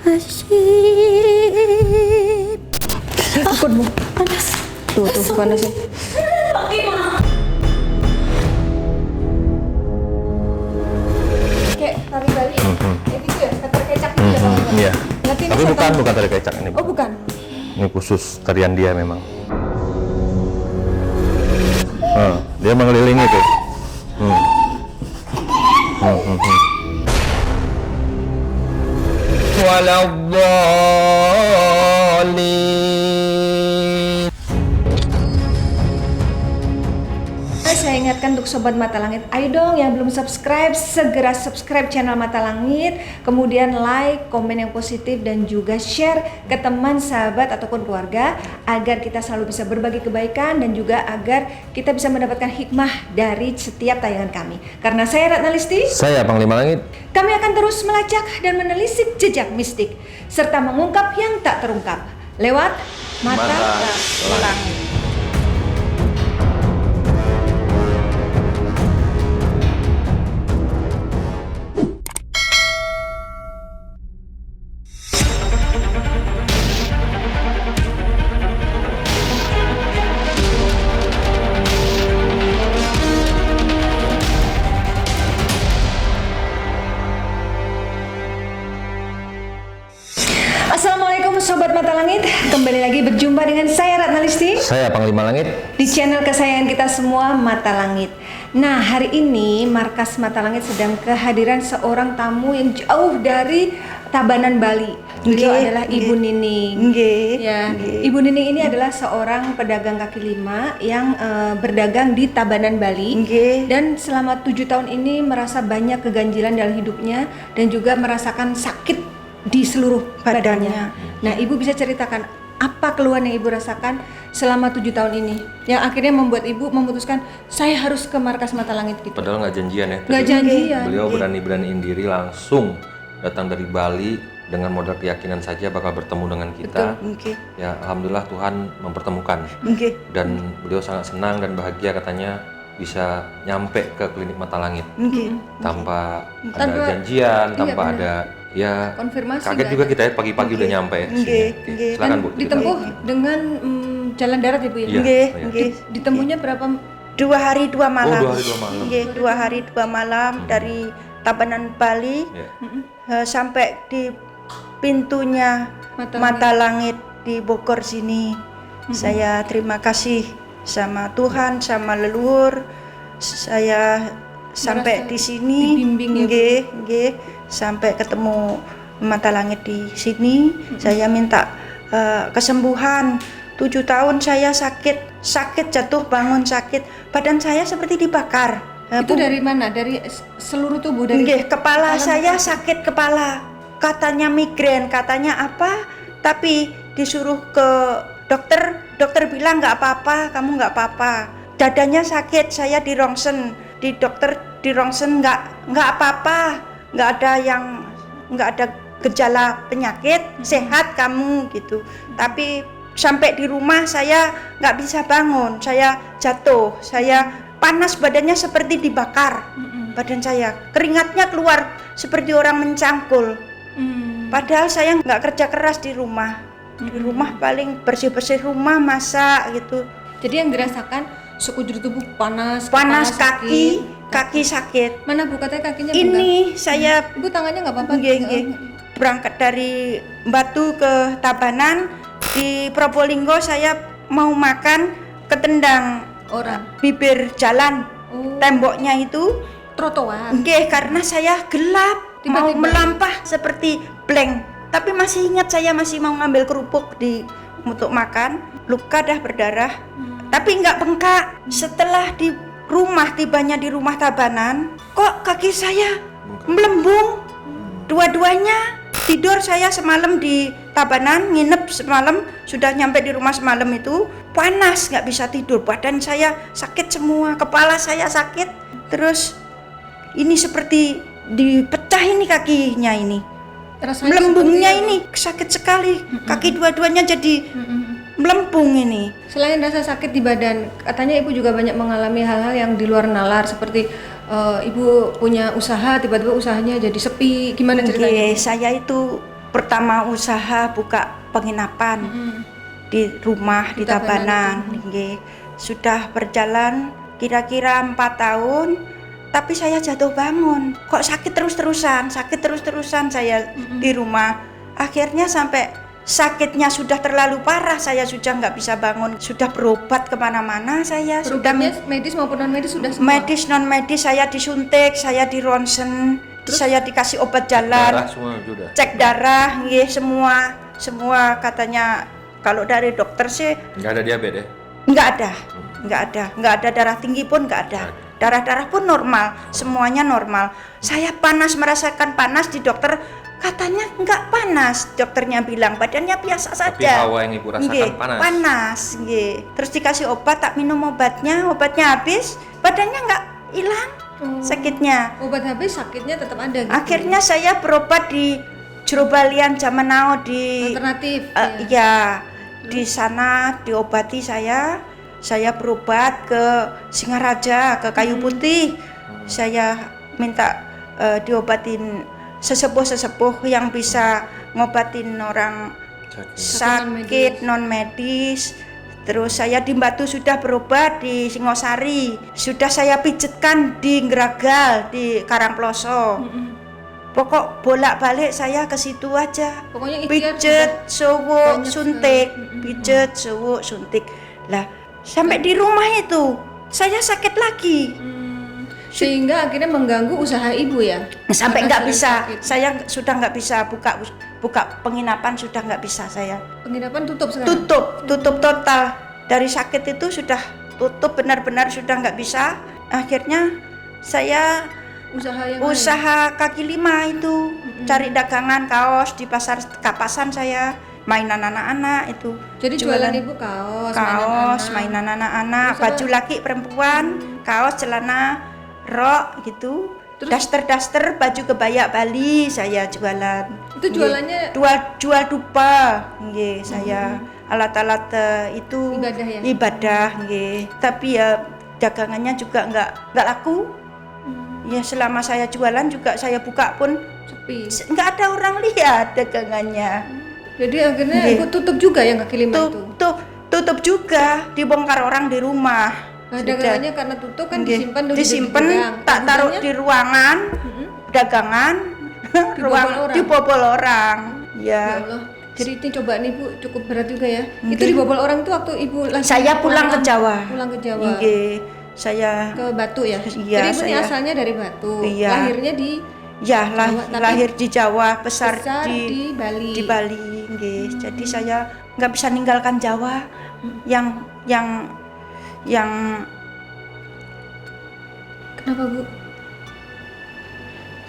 Asyik. Takutmu panas. Tuh panas ya. Kayak tari Bali. Kayak gitu ya, tari kecak gitu ya. Iya. Tapi bukan tari kecak ini. Oh, bukan. Ini khusus tarian dia memang. Dia mengelilingi tuh. Waladhdallin. Saya ingatkan untuk Sobat Mata Langit, ayo dong yang belum subscribe, segera subscribe channel Mata Langit, kemudian like, komen yang positif, dan juga share ke teman, sahabat, ataupun keluarga, agar kita selalu bisa berbagi kebaikan, dan juga agar kita bisa mendapatkan hikmah dari setiap tayangan kami. Karena saya Ratna Listi, Saya Panglima Langit. kami akan terus melacak dan menelisik jejak mistik, serta mengungkap yang tak terungkap, lewat Mata Langit. Assalamualaikum Sobat Mata Langit, kembali lagi berjumpa dengan saya Ratna Listi, Saya Panglima Langit. di channel kesayangan kita semua, Mata Langit. Nah, hari ini markas Mata Langit sedang kehadiran seorang tamu yang jauh dari Tabanan, Bali. Beliau adalah Ibu Nining. Ya, Ibu Nining ini adalah seorang pedagang kaki lima yang berdagang di Tabanan, Bali. Dan selama 7 tahun ini merasa banyak keganjilan dalam hidupnya dan juga merasakan sakit di seluruh badannya. Nah, Ibu bisa ceritakan apa keluhan yang Ibu rasakan selama 7 tahun ini yang akhirnya membuat Ibu memutuskan saya harus ke markas Mata Langit gitu. Padahal nggak janjian ya. Nggak janjian. Beliau berani-beraniin diri langsung datang dari Bali dengan modal keyakinan saja bakal bertemu dengan kita. Ya, alhamdulillah Tuhan mempertemukan. Dan beliau sangat senang dan bahagia katanya bisa nyampe ke klinik Mata Langit tanpa ada janjian, tanpa ada konfirmasi. Kaget juga kita ya pagi-pagi udah nyampe ya. Silakan Bu. Ditempuh dengan jalan darat ya Bu ya. Ditempuhnya berapa? 2 hari 2 malam. Oh, 2 hari 2 malam. 2 hari 2 malam dari Tabanan, Bali sampai di pintunya Mata Langit di Bogor sini. Saya terima kasih sama Tuhan, sama leluhur. Saya sampai di sini, sampai ketemu Mata Langit di sini. Saya minta kesembuhan. 7 tahun saya sakit jatuh bangun sakit, badan saya seperti dibakar. Itu dari mana? Dari seluruh tubuh? Dari kepala saya sakit kepala, katanya migrain, katanya apa, tapi disuruh ke dokter bilang nggak apa-apa, kamu nggak apa-apa. Dadanya sakit, saya di rongsen, dokter di rongsen nggak apa-apa, nggak ada gejala penyakit, sehat kamu gitu. Tapi sampai di rumah saya nggak bisa bangun, saya jatuh, saya panas, badannya seperti dibakar, badan saya keringatnya keluar seperti orang mencangkul. Padahal saya nggak kerja keras di rumah, paling bersih rumah, masak gitu. Jadi yang dirasakan sekujur tubuh panas kaki sakit. Mana Bu, katanya kakinya ini saya Ibu tangannya nggak apa-apa? Berangkat dari Batu ke Tabanan, di Probolinggo saya mau makan, ketendang orang bibir jalan, temboknya itu trotoar. Karena saya gelap, mau melampah seperti blank. Tapi masih ingat, saya masih mau ngambil kerupuk untuk makan, luka dah berdarah. Tapi nggak bengkak. Setelah tibanya di rumah Tabanan, kok kaki saya melembung dua-duanya. Tidur saya semalam di Tabanan, nginep semalam, sudah nyampe di rumah semalam itu panas, nggak bisa tidur, badan saya sakit semua, kepala saya sakit, terus ini seperti dipecah ini kakinya ini. Rasanya melembungnya ini sakit sekali, kaki dua-duanya jadi melempung ini. Selain rasa sakit di badan, katanya Ibu juga banyak mengalami hal-hal yang di luar nalar, seperti ibu punya usaha, tiba-tiba usahanya jadi sepi, gimana ceritanya? Saya itu pertama usaha buka penginapan di rumah di Tabanan. Sudah berjalan kira-kira 4 tahun, tapi saya jatuh bangun. Kok sakit terus-terusan saya di rumah. Akhirnya sampai sakitnya sudah terlalu parah, saya sudah nggak bisa bangun, sudah berobat kemana-mana saya. Berobatnya medis maupun non medis sudah semua? Medis non medis, saya disuntik, saya di ronsen, saya dikasih obat jalan, Darah semua sudah. cek darah, semua katanya. Kalau dari dokter sih Nggak ada diabetes ya? nggak ada darah tinggi pun nggak ada. Darah pun normal, semuanya normal. Saya merasakan panas di dokter. Katanya nggak panas, dokternya bilang badannya biasa saja. Tapi hawa yang ibu rasakan panas. Panas, terus dikasih obat, tak minum obatnya habis, badannya nggak hilang sakitnya. Obat habis, sakitnya tetap ada gitu? Akhirnya saya berobat di Jerobalian zaman now di alternatif. Di sana diobati saya berobat ke Singaraja, ke Kayu Putih. Saya minta diobatin sesepuh yang bisa ngobatin orang sakit non medis. Terus saya di Batu sudah berobat di Singosari, sudah saya pijetkan di Gragal, di Karangploso. Pokok bolak-balik saya ke situ aja. Pokoknya pijet, suwuk, suntik, pijet, suwuk, suntik. Lah, sampai di rumah itu saya sakit lagi. Sehingga akhirnya mengganggu usaha ibu ya? Sampai nggak bisa, saya sudah nggak bisa buka penginapan, sudah nggak bisa saya. Penginapan tutup sekarang? Tutup total. Dari sakit itu sudah tutup, benar-benar sudah nggak bisa. Akhirnya saya usaha kaki lima itu, cari dagangan kaos di pasar Kapasan, saya mainan anak-anak itu. Jadi jualan ibu kaos, mainan anak-anak, baju laki perempuan, kaos, celana, rok gitu. Daster, baju kebaya Bali saya jualan. Itu jualannya? Jual dupa, saya alat-alat itu ibadah, tapi ya dagangannya juga nggak laku. Ya selama saya jualan juga saya buka pun sepi, nggak ada orang lihat dagangannya. Jadi akhirnya ibu tutup juga yang kaki lima itu? Tutup juga, dibongkar orang di rumah. Dagangannya karena tutup kan disimpan tak taruh di ruangan dagangan, dibobol orang. Ya Allah. Jadi ini cobaan ibu cukup berat juga ya. Itu dibobol orang itu waktu ibu lagi saya pulang ke Jawa. Saya ke Batu ya. Iya, jadi ibu ini asalnya dari Batu. Iya. Lahirnya di lahir di Jawa, besar di Bali. Di Bali, Jadi saya nggak bisa ninggalkan Jawa. Yang kenapa Bu?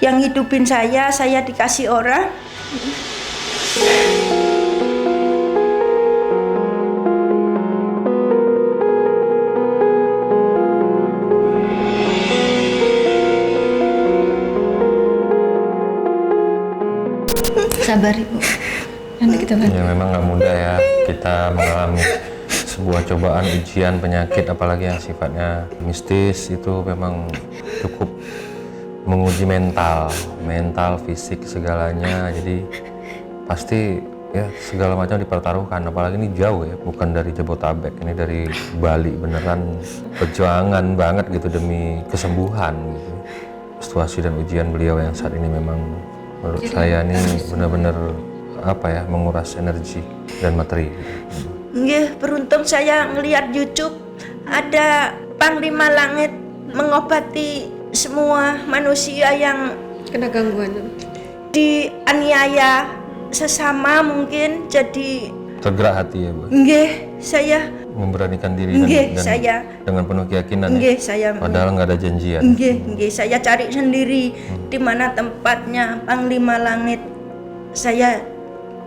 Yang hidupin saya dikasih orang. Sabar Ibu, nanti kita bantu. Ya memang nggak mudah ya kita mengalami sebuah cobaan, ujian, penyakit, apalagi yang sifatnya mistis, itu memang cukup menguji mental, fisik, segalanya. Jadi pasti ya segala macam dipertaruhkan, apalagi ini jauh ya, bukan dari Jabotabek, ini dari Bali, beneran perjuangan banget gitu demi kesembuhan gitu. Situasi dan ujian beliau yang saat ini memang menurut saya ini benar-benar menguras energi dan materi. Beruntung saya ngelihat YouTube ada Panglima Langit mengobati semua manusia yang kena gangguan, dianiaya sesama, mungkin jadi tergerak hati ya Bu. Saya memberanikan diri dengan penuh keyakinan padahal nggak ada janjian. Saya cari sendiri di mana tempatnya Panglima Langit. Saya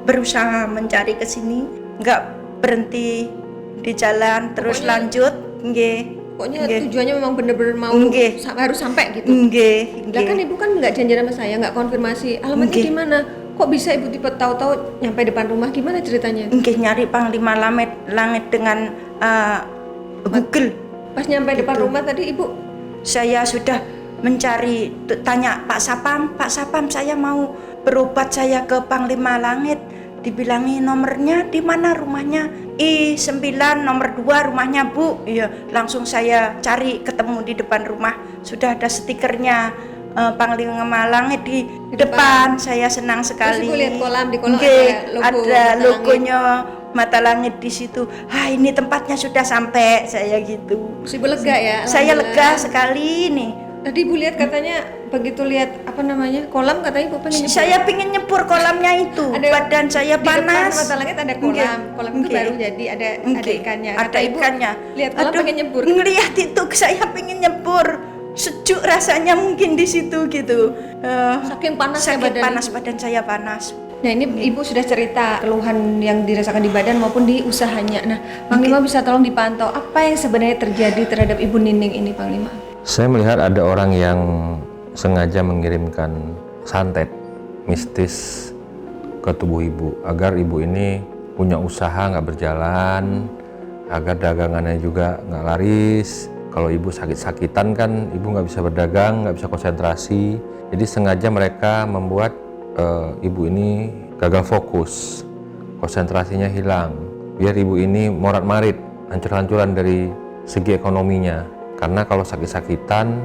berusaha mencari ke sini, nggak berhenti di jalan, terus lanjut. Pokoknya tujuannya memang benar-benar mau harus sampai gitu. Lah kan ibu kan nggak janjian sama saya, nggak konfirmasi alamatnya di mana. Kok bisa ibu tipe tahu-tahu nyampe depan rumah, gimana ceritanya? Nyari Panglima Langit dengan Google. Pas nyampe depan rumah tadi ibu? Saya sudah mencari, tanya Pak Sapam saya mau berobat, saya ke Panglima Langit. Dibilangi nomornya di mana rumahnya, I9 nomor 2 rumahnya Bu. Iya, langsung saya cari, ketemu di depan rumah, sudah ada stikernya Panglima Langit di depan. Saya senang sekali. Terus lihat kolam, di kolam ada logonya Mata Langit di situ. Ini tempatnya sudah sampai, saya gitu. Ibu lega ya? Saya lega sekali nih. Tadi Ibu lihat katanya begitu lihat kolam, katanya Ibu pengen nyebur. Saya pengen nyebur kolamnya itu. Badan saya di panas. Depan Mata Langit ada kolam. Kolam itu baru jadi ada ikannya. Ada ikannya. Lihat kolam pengen nyebur. Ngelihat itu saya pengen nyebur. Sejuk rasanya mungkin di situ gitu. Saking panasnya badan saya panas. Nah ini Ibu sudah cerita keluhan yang dirasakan di badan maupun di usahanya. Nah Panglima bisa tolong dipantau apa yang sebenarnya terjadi terhadap Ibu Nining ini, Panglima? Saya melihat ada orang yang sengaja mengirimkan santet mistis ke tubuh ibu agar ibu ini punya usaha nggak berjalan, agar dagangannya juga nggak laris. Kalau ibu sakit-sakitan kan ibu nggak bisa berdagang, nggak bisa konsentrasi. Jadi sengaja mereka membuat ibu ini gagal fokus, konsentrasinya hilang, biar ibu ini morat-marit, hancur-hancuran dari segi ekonominya. Karena kalau sakit-sakitan,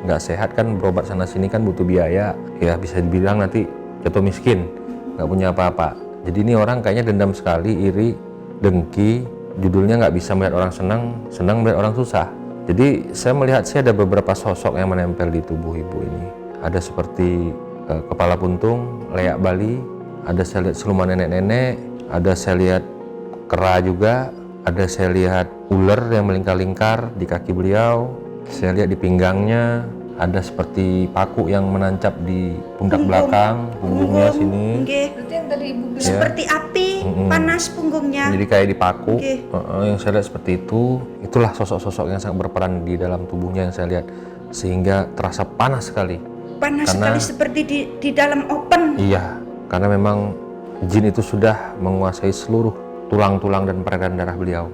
nggak sehat kan, berobat sana-sini kan butuh biaya. Ya bisa dibilang nanti jatuh miskin, nggak punya apa-apa. Jadi ini orang kayaknya dendam sekali, iri, dengki. Judulnya nggak bisa melihat orang senang, senang melihat orang susah. Jadi saya melihat ada beberapa sosok yang menempel di tubuh ibu ini. Ada seperti kepala puntung, leak Bali, ada saya lihat siluman nenek-nenek, ada saya lihat kera juga, ada saya lihat ular yang melingkar-lingkar di kaki beliau, saya lihat di pinggangnya, ada seperti paku yang menancap di pundak belakang, punggungnya sini. Berarti yang tadi Ibu bilang seperti api, panas punggungnya. Jadi kayak dipaku. Yang saya lihat seperti itu, itulah sosok-sosok yang sangat berperan di dalam tubuhnya yang saya lihat, sehingga terasa panas sekali. Panas sekali seperti di dalam oven. Iya, karena memang jin itu sudah menguasai seluruh tulang-tulang dan peredaran darah beliau.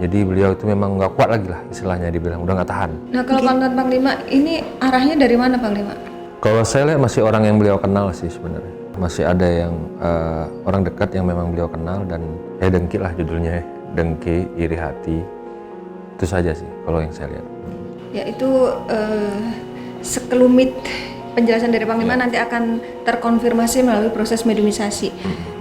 Jadi beliau itu memang nggak kuat lagi lah istilahnya, dibilang udah nggak tahan. Nah kalau Panglima ini arahnya dari mana Panglima? Kalau saya lihat masih orang yang beliau kenal sih sebenarnya. Masih ada yang orang dekat yang memang beliau kenal, dan dengki lah judulnya, dengki, iri hati. Itu saja sih kalau yang saya lihat. Ya itu sekelumit penjelasan dari Panglima nanti akan terkonfirmasi melalui proses mediumisasi.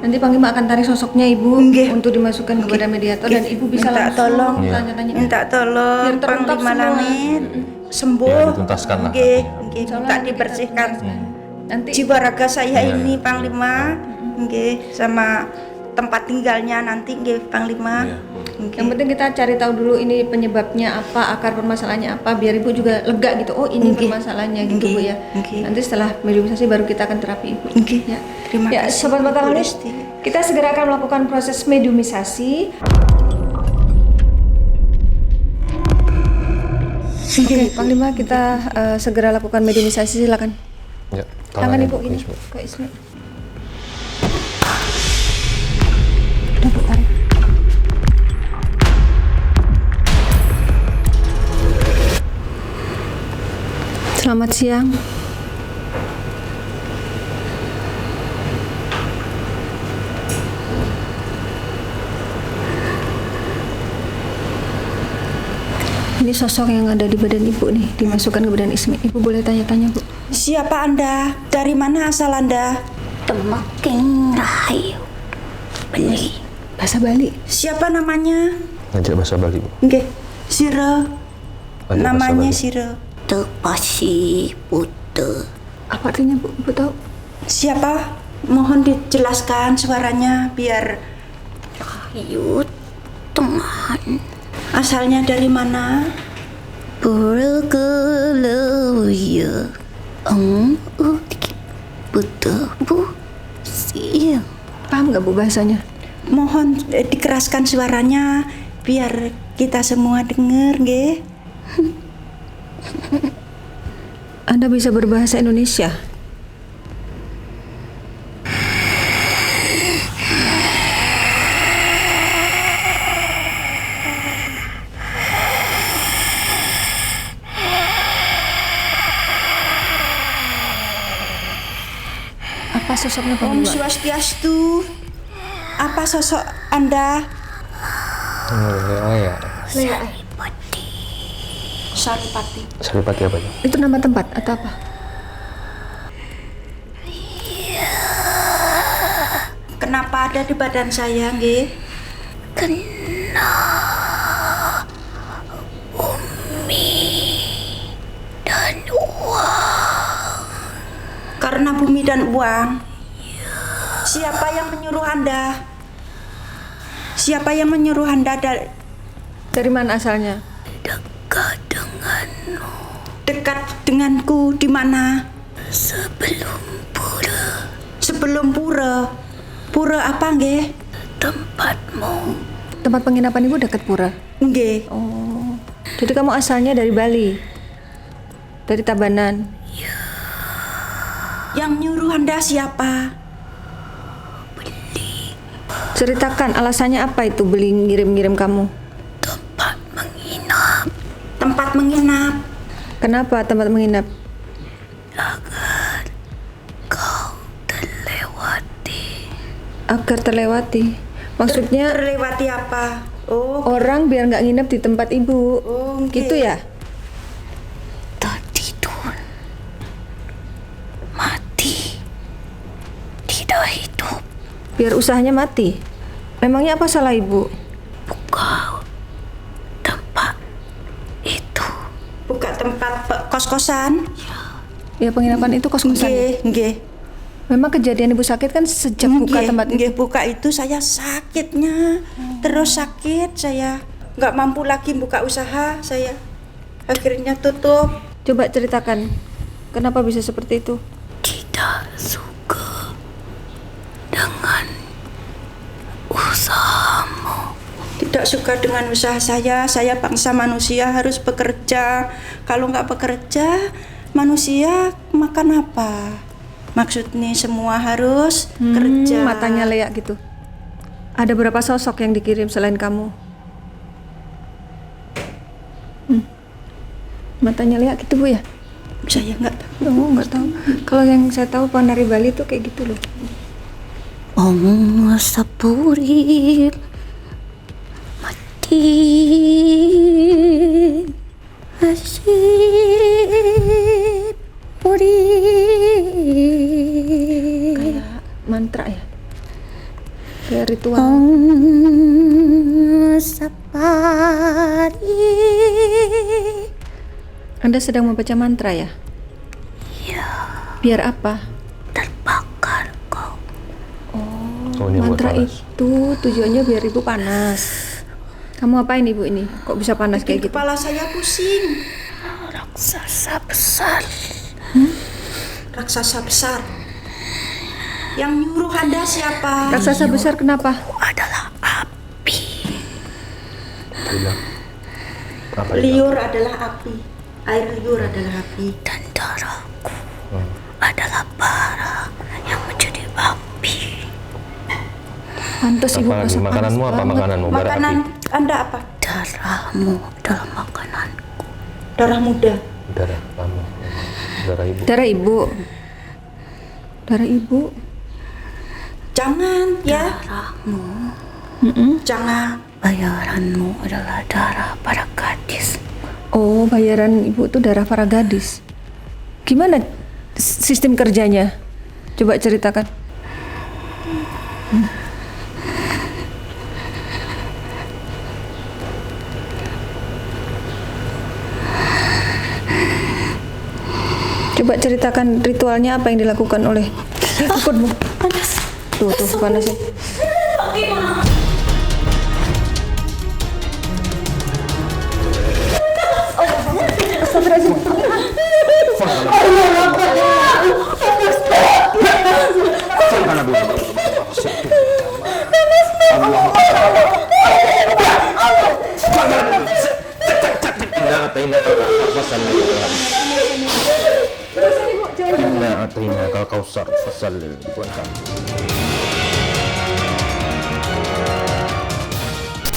Nanti Panglima akan tarik sosoknya Ibu untuk dimasukkan kepada mediator dan Ibu bisa langsung tanya-tanya. Minta tolong Panglima Langit sembuh. Ya, dituntaskan lah. Minta dibersihkan. Nanti jiwa raga saya ini Panglima, sama tempat tinggalnya nanti Panglima. Yang penting kita cari tahu dulu ini penyebabnya apa, akar permasalahannya apa, biar Ibu juga lega gitu. Oh ini permasalahannya gitu Bu ya. Nanti setelah mediumisasi baru kita akan terapi Ibu. Ya. Terima kasih. Sobat Mata Langit, kita segera akan melakukan proses mediumisasi. Oke, Panglima kita segera lakukan mediumisasi, silakan. Ya, tangan Ibu ini ke Ismi. Udah Bu, tarik. Selamat siang. Ini sosok yang ada di badan Ibu nih, dimasukkan ke badan Ismi. Ibu boleh tanya-tanya Bu. Siapa Anda? Dari mana asal Anda? Temaking Rahayu Bali. Bahasa Bali. Siapa namanya? Ngajak bahasa Bali Bu. Sira. Namanya Sira. Tepasi Putu. Apa artinya Bu? Ibu tahu? Siapa? Mohon dijelaskan suaranya biar. Rahayu Tuhan. Asalnya dari mana? Bergelaya. Putu Bu. Siang. Paham nggak Bu bahasanya? Mohon dikeraskan suaranya biar kita semua dengar, nggih. Anda bisa berbahasa Indonesia? Apa sosoknya Om kamu? Swastiastu. Apa sosok Anda? Oh ya. Saripati. Saripati apa ya? Itu nama tempat atau apa? Kenapa ada di badan saya, nggih? Karena bumi dan uang. Siapa yang menyuruh Anda? Siapa yang menyuruh Anda Dari mana asalnya? dekat denganku di mana? Sebelum pura Sebelum pura. Pura apa, nggih? tempatmu. Tempat penginapan ibu dekat pura. Nggih. Oh, jadi kamu asalnya dari Bali, dari Tabanan. Yang nyuruh Anda siapa? Ceritakan alasannya apa itu beli ngirim-ngirim kamu? Tempat menginap. Tempat menginap. Kenapa tempat menginap? Kau terlewati. Agar terlewati. Maksudnya Terlewati apa? Oh, orang biar nggak nginep di tempat ibu. Oh, oke. Gitu ya? Tertidur. Mati. Tidak hidup. Biar usahanya mati. Memangnya apa salah ibu? Buka tempat itu. buka tempat kos-kosan. Ya penginapan itu kos-kosan. Nggih, nggih. Memang kejadian ibu sakit kan sejak buka Nggih, tempat itu. nggih, buka itu saya sakitnya. Terus sakit saya nggak mampu lagi buka usaha saya. Akhirnya tutup. Coba ceritakan, kenapa bisa seperti itu? Tidak suka dengan usahamu. Tidak suka dengan usaha saya. Saya bangsa manusia harus bekerja. Kalau nggak bekerja, manusia makan apa? Maksudnya semua harus kerja. Matanya leak gitu. Ada berapa sosok yang dikirim selain kamu? Matanya leak gitu bu ya? Saya nggak tahu. Oh nggak tahu. Kalau yang saya tahu penari Bali itu kayak gitu loh. Om Sapuri mati asyik puri. Kayak mantra ya? Kayak ritual. Om Sapari. Anda sedang membaca mantra ya? Ya, Biar apa? terbakar kau. Oh, ini buat Mantra panas. itu tujuannya biar ibu panas. Kamu apain ibu ini? Kok bisa panas kayak gitu? Kepala saya pusing. Raksasa besar. Raksasa besar. Yang nyuruh Anda siapa? Raksasa besar kenapa? Adalah api. Bilang. Apa itu? Liur adalah api. Air liur adalah api. Dan darahku adalah bara yang menjadi api. Pantas ibu Apa lagi? masak Makananmu panas apa? banget. Makananmu bara Makanan api. Anda apa? Darahmu dalam makananku. Darah muda. Darah kamu. Darah ibu. Darah ibu. Darah ibu. Jangan ya. Darahmu, Jangan. bayaranmu adalah darah para gadis. Oh, bayaran ibu tuh darah para gadis. Gimana sistem kerjanya? Coba ceritakan. Coba ceritakan ritualnya apa yang dilakukan oleh ikutmu. Panas. Tuh, panas ya.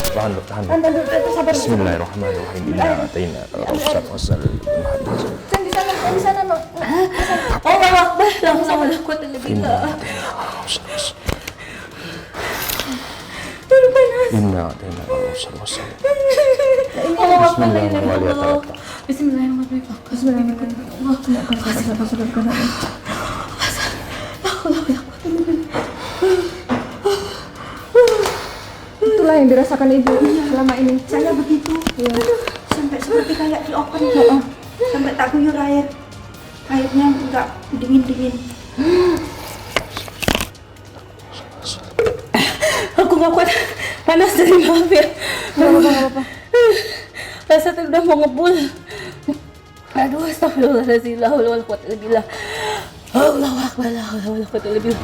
Tahan, tahan. Bismillahirrahmanirrahim. Inna ataina al-kausar fasal. Di sana, no. Allah Akbar. La haula wala quwwata illa billah. Itulah yang dirasakan ibu selama ini. Saya begitu. Sampai seperti kayak di open. Sampai tak guyur air. Airnya enggak dingin-dingin. Aku nggak kuat, panas dari maaf ya. Nggak apa-apa. Rasanya udah mau ngebul. Aduh, astagfirullahaladzim, la haula wala quwwata illa billah. Allahu akbar, la haula wala quwwata illa billah.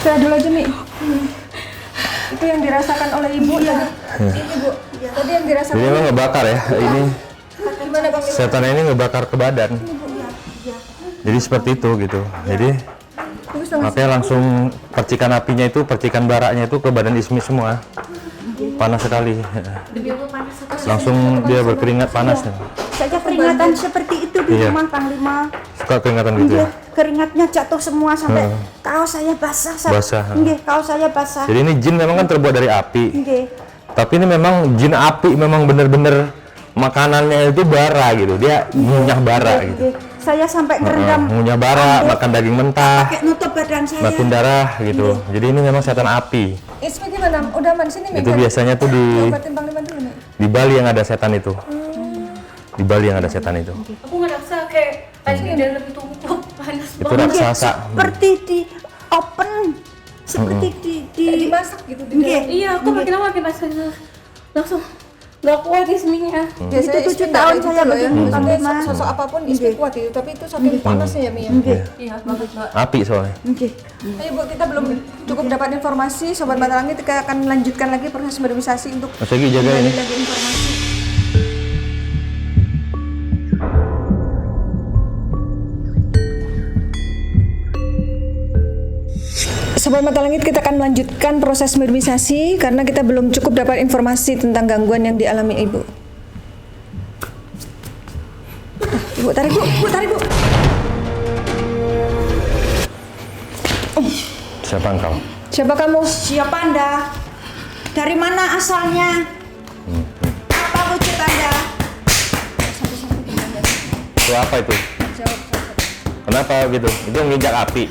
Saya dulu aja, Mi. Itu yang dirasakan oleh ibu ya. Ini Bu. Tadi yang dirasakan. Ini memang ngebakar ya. Ini Gimana Bang? setan ini ngebakar ke badan. Jadi seperti itu gitu. Jadi makanya langsung percikan apinya itu, percikan baraknya itu ke badan Ismi semua. Panas sekali. Langsung dia berkeringat panas. Saya keringatan seperti itu di rumah Panglima. Suka keringatan gitu ya? Keringatnya jatuh semua sampai kaos saya basah. Basah. Nggih, kaos saya basah. Jadi ini jin memang kan terbuat dari api. Nggih. Tapi ini memang jin api, memang bener-bener makanannya itu bara gitu. Dia ngunyah bara gitu. Saya sampai ngerendam Ngunyah bara, makan daging mentah, pakai nutup badan saya. makan darah gitu. Jadi ini memang setan api. Ismi gimana? Udah aman sini, Mi? Itu biasanya tuh Obatin Panglima dulu, Mi. di Bali yang ada setan itu. Di Bali yang ada setan itu. Aku ngerasa kayak anjing udah lebih tumpuk, panas Itu banget. raksasa. Seperti di open, seperti Kayak dimasak gitu di Nggih. dalam. Iya, aku makin lama makin rasa langsung nggak kuat Isminya. Biasanya Itu 7 tahun saya loh ya. begini, Maksudnya Panglima. sosok apapun Ismi kuat itu, tapi itu saking panasnya ya, Mi ya. Iya, banget Mbak. Api soalnya. Nggih. Ayo Bu, kita belum cukup dapat informasi. Sobat Mata Langit, kita akan lanjutkan lagi proses verifikasi untuk Mas Egi jaga ini. lagi informasi. Sobat Mata Langit, kita akan melanjutkan proses verifikasi karena kita belum cukup dapat informasi tentang gangguan yang dialami Ibu. Ibu tarik Bu, tarik Bu. Siapa engkau? Siapa kamu? Siapa Anda? Dari mana asalnya? Apa wujud Anda? Itu apa itu? Kenapa gitu? Itu nginjak api,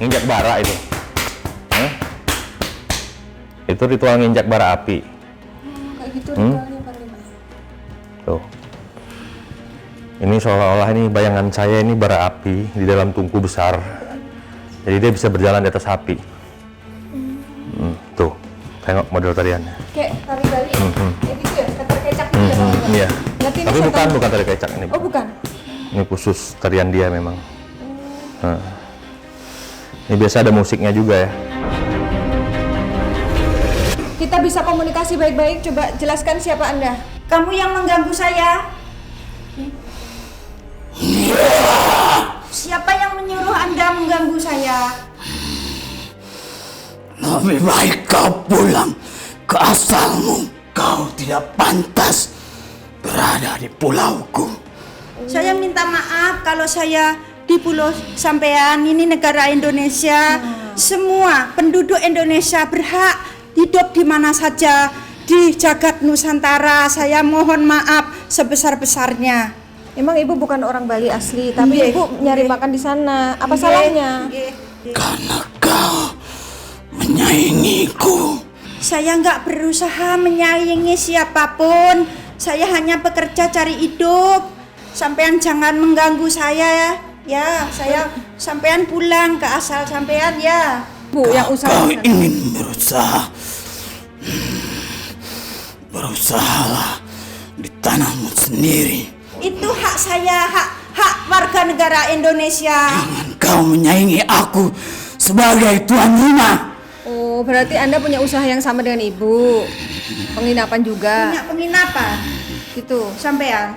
nginjak bara itu. Hah? Itu ritual nginjak bara api. Kayak gitu ritualnya Panglima. Tuh. Ini seolah-olah ini bayangan saya ini bara api di dalam tungku besar. Jadi dia bisa berjalan di atas api. Tuh, tengok model tariannya. Kayak tari Bali. Kayak gitu ya, tari kecak gitu ya. Iya. Berarti ini Tapi setan- bukan tari kecak ini. Oh bukan. Ini khusus tarian dia memang. Nah. Ini biasa ada musiknya juga ya. Kita bisa komunikasi baik-baik. Coba jelaskan siapa Anda. Kamu yang mengganggu saya? Siapa yang menyuruh Anda mengganggu saya? Lebih baik kau pulang ke asalmu. Kau tidak pantas berada di pulauku. Saya minta maaf kalau saya di pulau sampean, ini negara Indonesia. Semua penduduk Indonesia berhak hidup di mana saja di jagat Nusantara. Saya mohon maaf sebesar-besarnya. Emang Ibu bukan orang Bali asli, tapi Nggih, Ibu nyari nggih. makan di sana. Apa Nggih, salahnya? nggih. Karena kau menyaingiku. Saya nggak berusaha menyaingi siapapun. Saya hanya bekerja cari hidup. Sampean jangan mengganggu saya ya. Ya, saya sampean pulang ke asal sampean ya. Bu, yang usaha Kau di sana. ingin berusaha. Berusahalah di tanahmu sendiri. Itu hak saya, hak warga negara Indonesia. Jangan kau menyaingi aku sebagai tuan rumah. Oh, berarti Anda punya usaha yang sama dengan Ibu. Penginapan juga. Punya penginapan Gitu. sampean.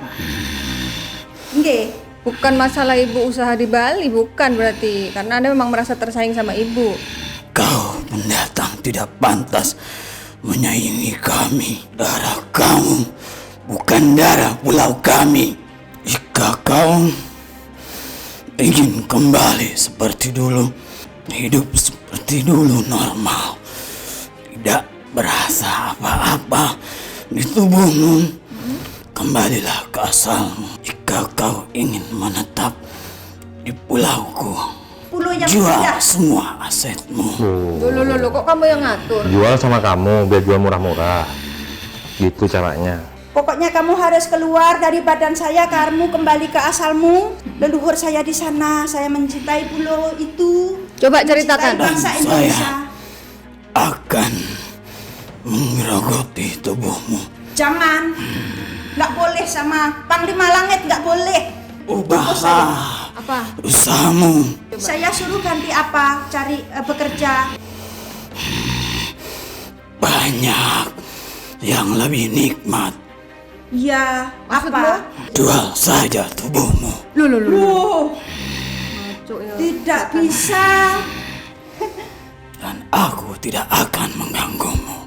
Nggih. Bukan masalah Ibu usaha di Bali, bukan berarti. Karena Anda memang merasa tersaing sama Ibu. Kau pendatang tidak pantas menyaingi kami. Darah kamu bukan darah pulau kami. Jika kau ingin kembali seperti dulu, hidup seperti dulu normal, tidak berasa apa-apa di tubuhmu, kembalilah ke asalmu. Jika kau ingin menetap di pulauku, Pulau yang jual indah. semua asetmu. Loh, kok kamu yang ngatur? Jual sama kamu biar jual murah-murah. Gitu caranya. Pokoknya kamu harus keluar dari badan saya, kamu kembali ke asalmu. Leluhur saya di sana, saya mencintai pulau itu. Coba Mencintai ceritakan. bangsa Dan Indonesia. saya akan menggerogoti tubuhmu. Jangan, nggak boleh sama Panglima Langit, nggak boleh. Ubahlah Apa? usahamu. Saya suruh ganti apa? Cari bekerja. Banyak yang lebih nikmat. Ya, Maksudmu? apa? Jual saja tubuhmu. Loh, tidak bisa. Dan aku tidak akan mengganggumu.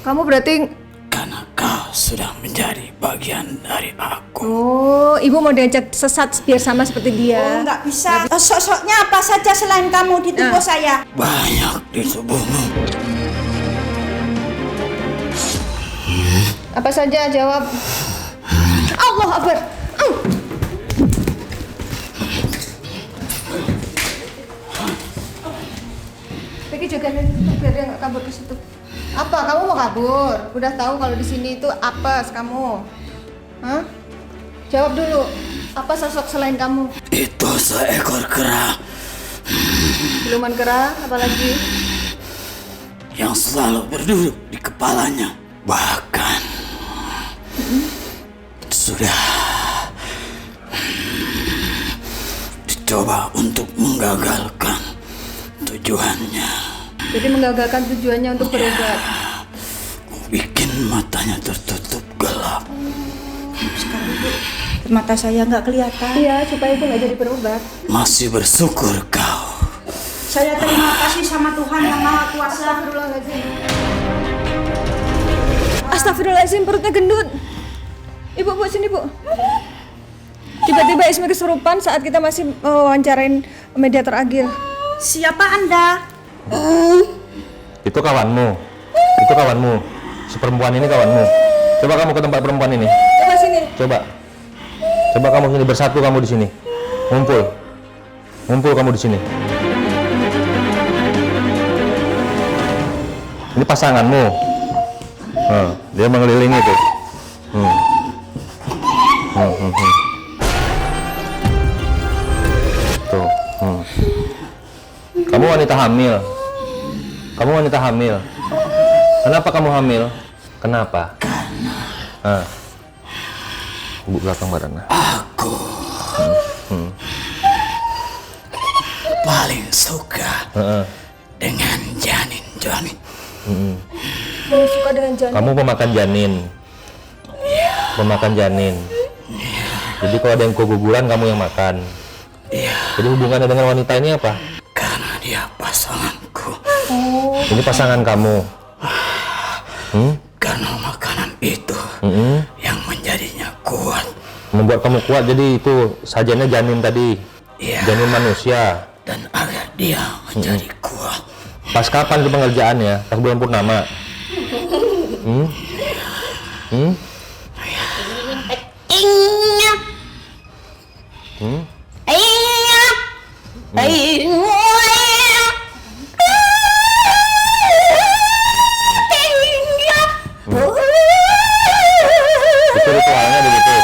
Kamu berarti Karena kau sudah menjadi bagian dari aku. oh, ibu mau diajak sesat biar sama seperti Oh, dia. nggak bisa. Sosoknya apa saja selain kamu di tubuh saya? Banyak di tubuhmu. Apa saja jawab. Allah Akbar. Pergi jaga biar dia nggak kabur ke situ. Apa? Kamu mau kabur? Udah tahu kalau di sini itu apes kamu. Hah? Jawab dulu. Apa sosok selain kamu? Itu seekor kera Siluman kera, apalagi? yang selalu berduduk di kepalanya. Bahkan sudah dicoba untuk menggagalkan tujuannya. Jadi menggagalkan tujuannya untuk berobat. Bikin matanya tertutup gelap. Mata saya nggak kelihatan. Iya, supaya ibu nggak jadi berobat. Masih bersyukur kau. Saya terima kasih sama Tuhan yang Maha Kuasa. Astagfirullahaladzim, perutnya gendut. Ibu, sini bu. Tiba-tiba Ismi kesurupan saat kita masih wawancarain mediator Agil. Siapa Anda? Itu kawanmu. Itu kawanmu. Si perempuan ini kawanmu. Coba kamu ke tempat perempuan ini. Coba sini. Coba. Coba kamu sini bersatu kamu di sini. Ngumpul. Ngumpul kamu di sini. Ini pasanganmu. Dia mengelilingi tuh. Tuh. Kamu wanita hamil. Kamu wanita hamil. Kenapa kamu hamil? Kenapa? Ibu belakang badannya. Aku paling suka dengan janin-janin. Suka dengan janin. Kamu pemakan janin. Pemakan janin. Jadi kalau ada yang keguguran kamu yang makan. Jadi hubungannya dengan wanita ini apa? Karena dia pasanganku. Ini pasangan kamu. Karena makanan itu yang menjadinya kuat. Membuat kamu kuat, jadi itu sajiannya janin tadi. Janin manusia. Dan agar dia menjadi kuat. Pas kapan itu pengerjaannya? Pas bulan purnama? Itu ritualnya begitu.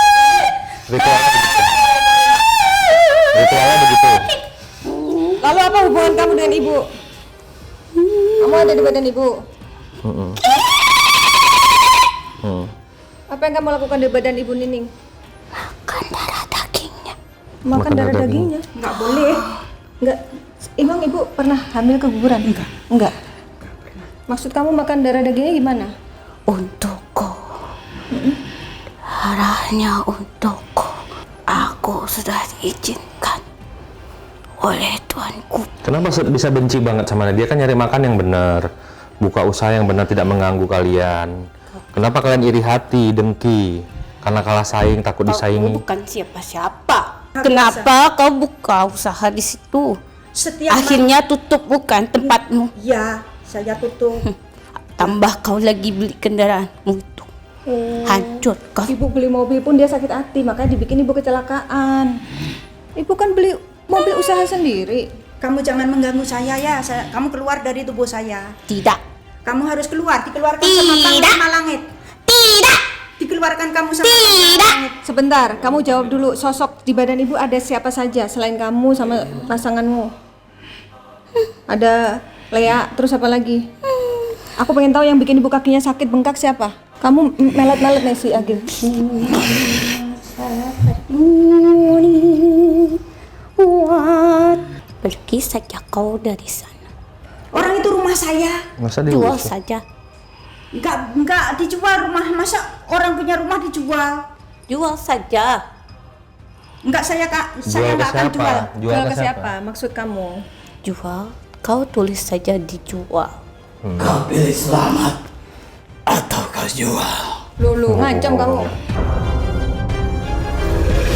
Ritualnya begitu. Lalu apa hubungan kamu dengan ibu? Kamu ada di badan ibu. Apa yang kamu lakukan di badan ibu Nining? Makan darah dagingnya. Makan darah dagingnya. Nggak boleh. Enggak. Emang ibu pernah hamil keguguran? Enggak. Maksud kamu makan darah dagingnya gimana? Untukku. Darahnya untukku. Aku sudah diizinkan oleh Tuanku. Kenapa bisa benci banget sama dia? Dia kan nyari makan yang benar, buka usaha yang benar, tidak mengganggu kalian. Kenapa kalian iri hati, dengki? Karena kalah saing, takut Kau disaingi. bukan siapa-siapa. Kenapa kau buka usaha di situ? Setiap Akhirnya tutup bukan tempatmu. ya, saya tutup. Tambah kau lagi beli kendaraanmu itu. Hancur kau. Ibu beli mobil pun dia sakit hati, makanya dibikin ibu kecelakaan. Ibu kan beli mobil usaha sendiri. Kamu jangan mengganggu saya ya. Kamu keluar dari tubuh saya. Tidak. Kamu harus keluar, dikeluarkan sama Panglima Langit. Tidak. Dikeluarkan kamu sama Panglima Langit. Sebentar, kamu jawab dulu, sosok di badan ibu ada siapa saja selain kamu sama pasanganmu? Ada Lea, terus apa lagi? Aku pengen tahu yang bikin ibu kakinya sakit bengkak siapa? Kamu melet-melet nih si Agil. Pergi saja kau dari sana. Orang itu rumah saya. Masa Jual diusir? saja. Enggak dijual rumah. Masa orang punya rumah dijual? Jual saja. Enggak, saya Jual ke enggak akan siapa? jual. Jual ke siapa? Maksud kamu? Jual. Kau tulis saja dijual. Kau pilih selamat atau kau jual. Lulu, ngancam kamu.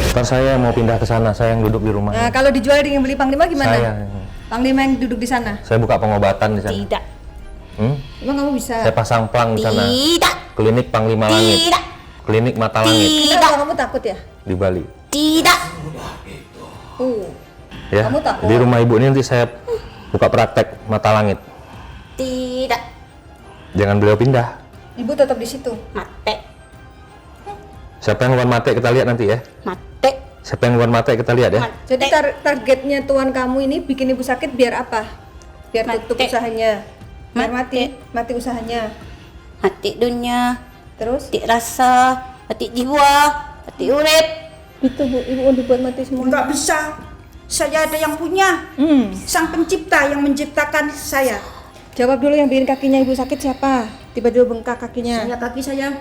Ntar saya mau pindah ke sana, saya yang duduk di rumah. Nah, kalau dijual dengan beli Panglima gimana? Saya. Panglima yang duduk di sana. Saya buka pengobatan di sana. Tidak. Emang kamu bisa? Saya pasang plang di sana. Tidak. Klinik Panglima Langit. Tidak. Klinik Mata Langit Kenapa kamu takut ya? di Bali. Tidak. Ya. Kamu takut? Di rumah ibu ini nanti saya buka praktek Mata Langit. Tidak. Jangan beliau pindah. Ibu tetap di situ. Mate. Siapa yang luar mata kita lihat nanti ya. Mate. Siapa yang luar mata kita lihat ya. Jadi targetnya tuan kamu ini bikin ibu sakit biar apa? Biar tutup Mati. usahanya. Biar Mati. mati usahanya. Mati dunia. Terus? Mati rasa. Mati jiwa. Mati urip. Itu bu, ibu mau dibuat mati semua. Enggak bisa. Saya ada yang punya. Sang pencipta yang menciptakan saya. Jawab dulu yang bikin kakinya ibu sakit siapa? Tiba-tiba bengkak kakinya. Kaki saya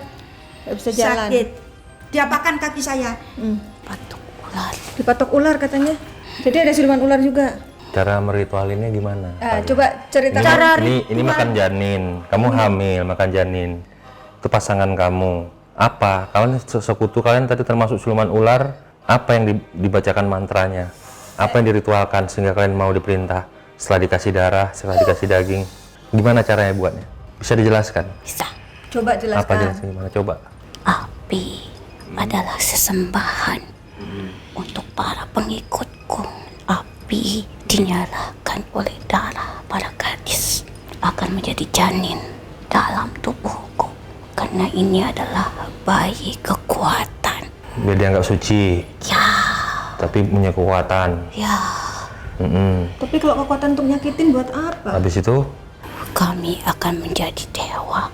Nggak bisa jalan. sakit. Diapakan kaki saya? Patuk ular. Dipatok ular katanya. Jadi ada siluman ular juga. Cara meritualinnya gimana? Coba ceritakan. Ini makan janin. Kamu hamil makan janin. Itu pasangan kamu. Apa? Kalian sekutu kalian tadi termasuk siluman ular. Apa yang dibacakan mantranya? Apa yang diritualkan sehingga kalian mau diperintah? Setelah dikasih darah, setelah dikasih daging. Gimana caranya buatnya? Bisa dijelaskan? Bisa. Coba Apa jelaskan. jelaskan gimana? Coba. Api adalah sesembahan untuk para pengikutku. Api dinyalakan oleh darah para gadis akan menjadi janin dalam tubuhku. Karena ini adalah bayi kekuatan. Biar dianggap suci, Ya, tapi punya kekuatan. ya. Tapi kalau kekuatan untuk nyakitin buat apa? Habis itu, Kami akan menjadi dewa.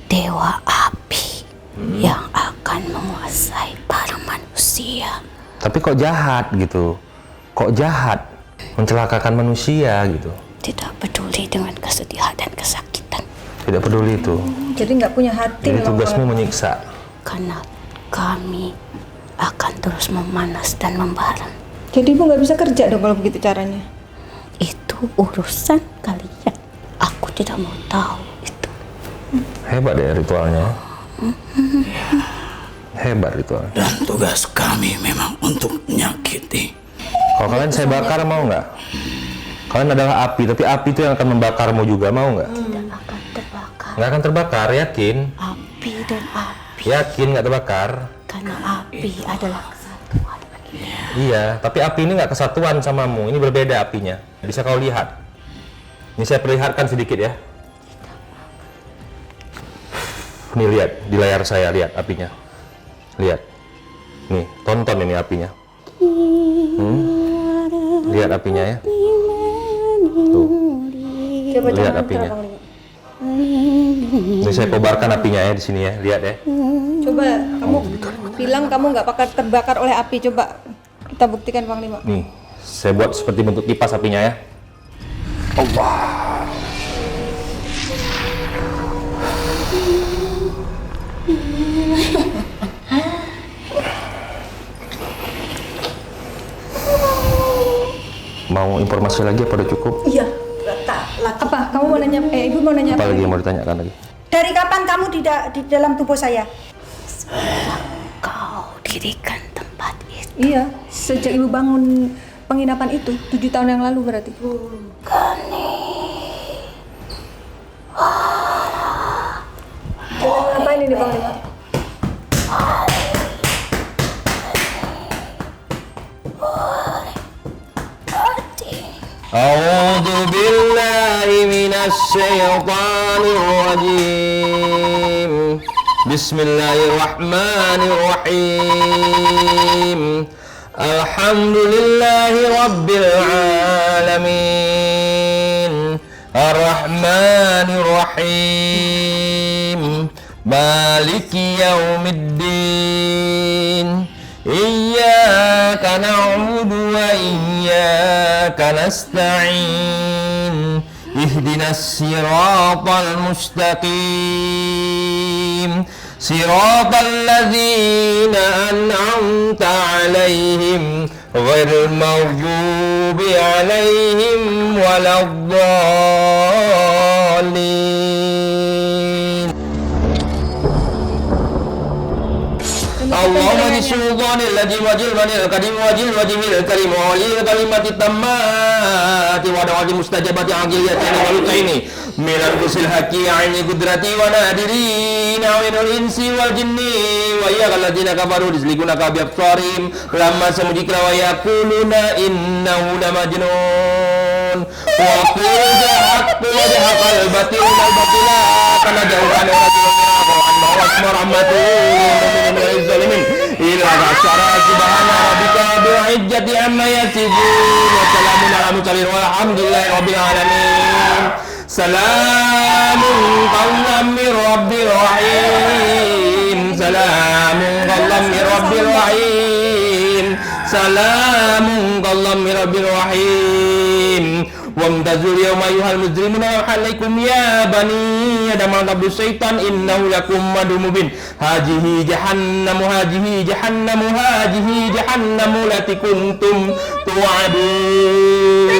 Dewa api yang akan menguasai para manusia. tapi kok jahat gitu? Kok jahat? Mencelakakan manusia gitu? Tidak peduli dengan kesedihan dan kesakitan. Tidak peduli itu. Jadi nggak punya hati. Jadi memang tugasmu menyiksa. Karena kami akan terus memanas dan membara. Jadi ibu nggak bisa kerja dong kalau begitu caranya. Itu urusan kalian. Aku tidak mau tahu itu. Hebat ya ritualnya. Hebat ritualnya. Dan tugas kami memang untuk menyakiti. Kalau kalian saya bakar mau nggak? Kalian adalah api, tapi api itu yang akan membakarmu juga, mau nggak? Tidak akan terbakar. Nggak akan terbakar, yakin? Api dan api. Yakin nggak terbakar? Karena api adalah kesatuan bagi kita. Iya, tapi api ini nggak kesatuan samamu. Ini berbeda apinya. Bisa kau lihat. Ini saya perlihatkan sedikit ya. Nih lihat di layar saya, lihat apinya. Lihat. Nih, tonton ini apinya. Lihat apinya ya. Tuh. Coba Lihat jangan apinya. terang lihat. Ini saya kobarkan apinya ya di sini ya. Lihat ya. Coba kamu bilang kamu nggak bakal terbakar oleh api. Coba kita buktikan Panglima. Nih, saya buat seperti bentuk kipas apinya ya. Allah. Mau informasi lagi apa udah cukup? Iya, tak lagi. Apa? Kamu mau nanya? Ibu mau nanya Apa apa? lagi yang mau ditanyakan lagi? Dari kapan kamu di dalam tubuh saya? dirikan tempat itu. Iya, sejak ibu bangun penginapan itu 7 tahun yang lalu berarti. Ngapain ini Bang Lima? A'udzu billahi minasy syaithanir rajim. Bismillahirrahmanirrahim. Alhamdulillahi rabbil alamin. Ar-Rahmanir Rahim. Maliki yaumiddin. Iyyaka na'budu wa iyyaka nasta'in. Ihdinas siratal mustaqim. Siratal ladzina an'amta 'alaihim ghairil maghdubi 'alaihim waladdallin. Allahumma bisultanil ladzi wajil manil kadim wajil wajimil karim walil kalimati tammati wa da'wati mustajabati ajiliyati wa lutaini minal kusil haqi aini kudrati wa nadirin awinul insi wal jinni wa iyyakal ladzina kafaru rizlikuna ka bi absarim lamma samujikra wa yaquluna innahu la majnun wa qul haqqu wa haqqal batil wal batila kana jauhan wa rahmatullahi minal zalimin ila rasyara subhana rabbika bil izzati amma yasifun wa salamun ala mursalin walhamdulillahi rabbil alamin. Salamun qawlan min rabbil rahim. Salamun qawlan min rabbil rahim. Salamun qawlan min rabbil rahim. Wamtazul yawma ayyuhal mujrimuna alaikum ya bani adam qablu syaitan innahu lakum madu mubin. Hajihi jahannamu hajihi jahannamu hajihi jahannamu lati kuntum tu'adun.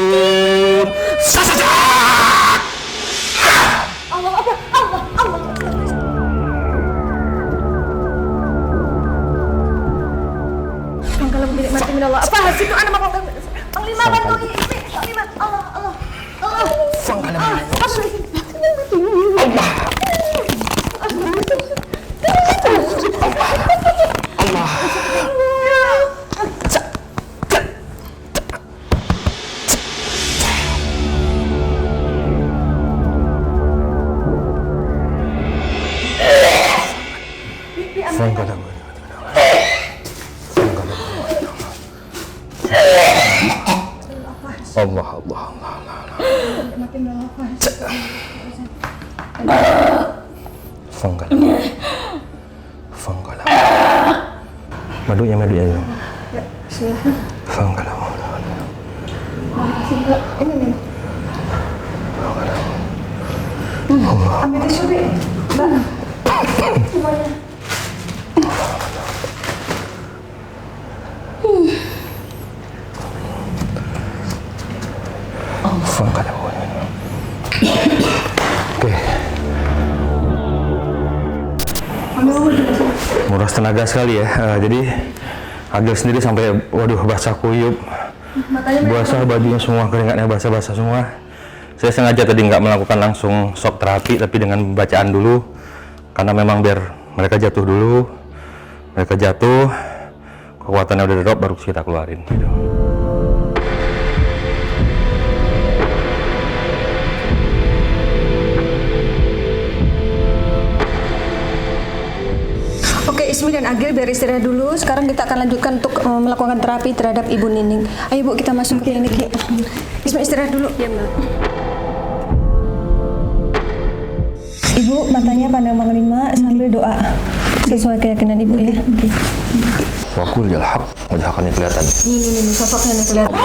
Kalau bilik mati minallah. Apa situ anak Bang Lima bantu ini. Bang Lima. Allah. Madu ya. Ya, silakan. Ini. Ambil tisu deh, Mbak. Semuanya. Oke. Nguras tenaga sekali ya. Jadi Agil sendiri sampai basah kuyup. Basah bajunya semua, keringatnya basah-basah semua. Saya sengaja tadi nggak melakukan langsung shock terapi, tapi dengan bacaan dulu, karena memang biar mereka jatuh dulu. Mereka jatuh, kekuatannya udah drop, baru kita keluarin. Gitu. Oke, Ismi dan Agil biar istirahat dulu. Sekarang kita akan lanjutkan untuk melakukan terapi terhadap Ibu Nining. Ayo Bu, kita masuk ke klinik yuk. Ismi istirahat dulu. Ya, Mbak. Ibu, matanya pandang Bang Lima sambil doa sesuai keyakinan Ibu ya. Wakul jalhaq, wajahkannya kelihatan. Ini sosoknya nih kelihatan.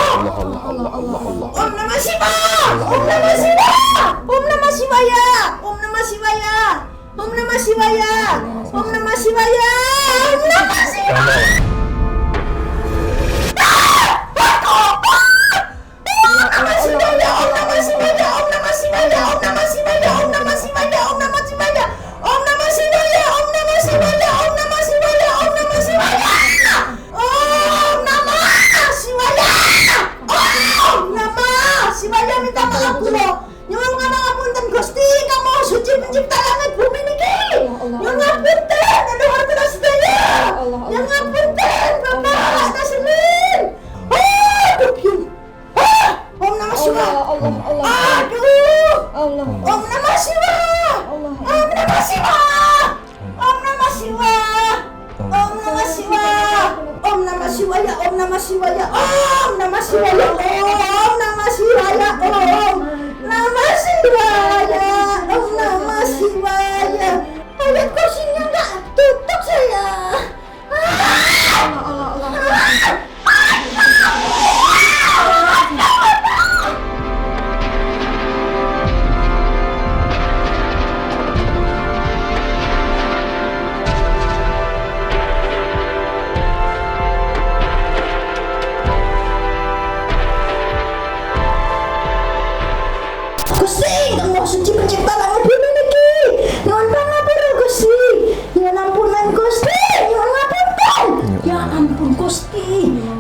Om Namah Shivaya. Om Namah Shivaya. Om Namah Shivaya. Om Namah Shivaya. Om Namah Shivaya. Om Namah Shivaya. Om Namah Shivaya. Namah Shivaya, Om Namah Shivaya, Om Namah Shivaya, Om Namah Shivaya, Om Namah Shivaya. Lihat kursinya nggak tutup saya. Gusti, Namo Suci Pencipta langit bumi niki. Nyuwun pangapura Gusti. Nyuwun ampunan Gusti. Nyuwun ngapunten. Ya ampun Gusti.